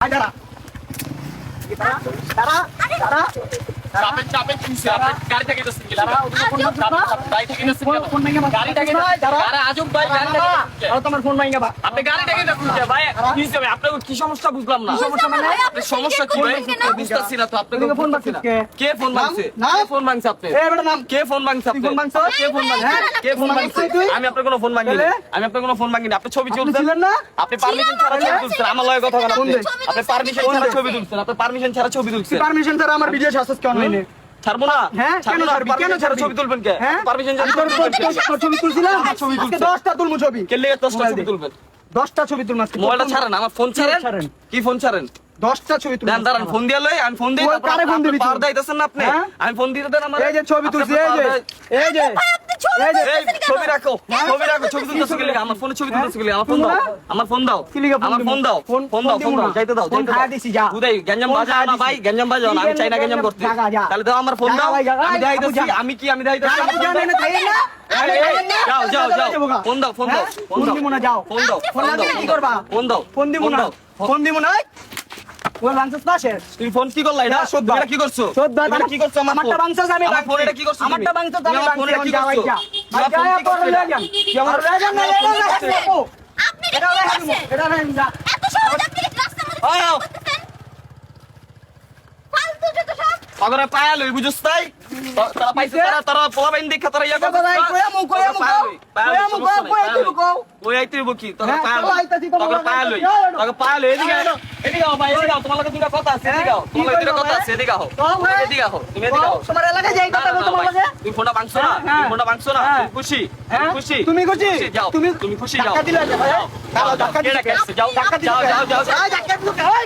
দাঁড়া দাঁড়া দাঁড়া চাপেন চাপেন কিসে আপনি গাড়ি থেকে গেছেন কি লাগা গাড়ি থেকে গেছেন ফোন ভেঙে গাড়ি থেকে আরে আজব ভাই গাড়ি থেকে আর তোমার ফোন ভেঙে বা আপনি গাড়ি থেকে যাচ্ছেন ভাই কি হবে আপনার কি সমস্যা বুঝলাম না সমস্যা মানে আপনার সমস্যা কি ভাই বুঝতাছি না তো আপনাকে ফোন বাজছে কে ফোন ভাঙছে কে ফোন ভাঙছে আপনি এই বেটা নাম কে ফোন ভাঙছে আপনি ফোন ভাঙছো কে ফোন ভাঙছে কে ফোন ভাঙছে তুই? আমি আপনার কোনো ফোন ভাঙিনি আমি আপনার কোনো ফোন ভাঙিনি আপনি ছবি তুলছেন ছিলেন না আপনি পারমিশন ছাড়া ছবি তুলছেন আমার লগে কথা বলেন আপনি পারমিশন ছাড়া ছবি তুলছেন আপনি পারমিশন ছাড়া ছবি তুলছেন পারমিশন ছাড়া আমার ভিডিও সাকসেস কেন হয়নি ছাড়বো না হ্যাঁ কেন ছাড়বি কেন ছাড়া ছবি তুলবেন কে হ্যাঁ পারমিশন ছাড়া ছবি তুলবেন কে? তোর ছবি তুলছিলাম ছবি আজকে তুলছে। 10টা তুলমু ছবি কে লেগে 10টা মোবাইল ছবি দে। তুলবেন 10টা ছবি তুলমু আজকে মোবাইলটা ছাড়েন আমার ফোন ছাড়েন ছাড়েন। কি ফোন ছাড়েন 10টা ছবি তুলমু দেন দাঁড়ান ফোন দিয়ে লই আমি ফোন দিই ওই কারে ফোন দিবি তুই? পাওয়ার দিতেছেন না আপনি হ্যাঁ? আমি ফোন দিতে দেন আমার এই যে ছবি তুলছি এই যে এই যে এই যে এই ছবি রাখো ছবি রাখো ছবি তুলতেছ কি লাগে আমার ফোনে ছবি তুলতেছ কি লাগে আমার ফোন দাও আমার ফোন দাও কি লিগা ফোন আমার দিবো? ফোন দাও ফোন- ফোন দাও ফোন ফোন দিবো দাও না। যাইতে দাও ফোন যাইতে খায়া দাও দিছি, যা। উদয় গঞ্জাম ফোন বাজাও খায়া না দিছি। ভাই গঞ্জাম বাজাও না আমি চাই না গঞ্জাম করতে যা, যা। তাহলে দাও আমার ফোন যা, দাও ভাই, যা, আমি যা, দেখাইতেছি যা। আমি কি আমি দেখাইতেছি যাও, যাও, না, না, যাই না। যাও যাও যাও ফোন দাও ফোন দাও ফোন দিবো না, যাও। ফোন দাও ফোন না দিলে কি করবা? ফোন দাও ফোন দিবো না ফোন দিবো না ওই বাংসাস পাশে তুমি ফোন কি করলা এটা না, শোধ দাও। এটা কি করছো শোধ দাও। তুমি এটা কি করছো আমারটা ফোন? বাংসাস আমি আমার ফোন বাংছি। এটা কি করছো তুমি? আমারটা বাংসাস তুমি আমি আমার ফোন বাংছি, এটা কি যা, ভাই, করছো? যা। তুমি আমার ভাই, ফোন যা, কি করছো পরে এটা? লয়ে যান। কি আমার পরে লয়ে যান, আমার লয়ে ফোন যান, কি লয়ে করছো? যান। আপনি এটা লয়ে যান, এটা লয়ে যান, যা। এত সহজ আপনি রাস্তার মধ্যে আও। করতেছেন ফালতু যত সব পাগরে পায়া লই বুঝছ তাই তারা পাইছে তারা পোলা বাইন দেখা তারা ইয়া কয় আমু, কয় আমু, ওই আইতে হইব কি তোরা হ্যাঁ, পায়া চলো, আইতাছি, তোমার তোরা লগে পায়া লই আইতাছি। তোরা পায়া লই এদিকে এদিকে আও ভাই এদিকে আও তোমার লগে দুটা কথা আছে এদিকে আও তোমার লগে দুটা কথা আছে এদিকে আও এদিকে আও তুমি এদিকে আও তোমার এলাকায় যাই কথা বলতো তোমার লগে তুমি ফোনটা ভাঙছো না হ্যাঁ, তুমি ফোনটা ভাঙছো না হ্যাঁ। তুমি খুশি হ্যাঁ? খুশি তুমি খুশি? যাও তুমি- তুমি খুশি যাও ধাক্কা দিলে আছে, ভাই। দাঁড়াও, ধাক্কা দিলে। যাও যাও যাও যাও যাও ধাক্কা দিলে। এই, ধাক্কা দিলে। এই,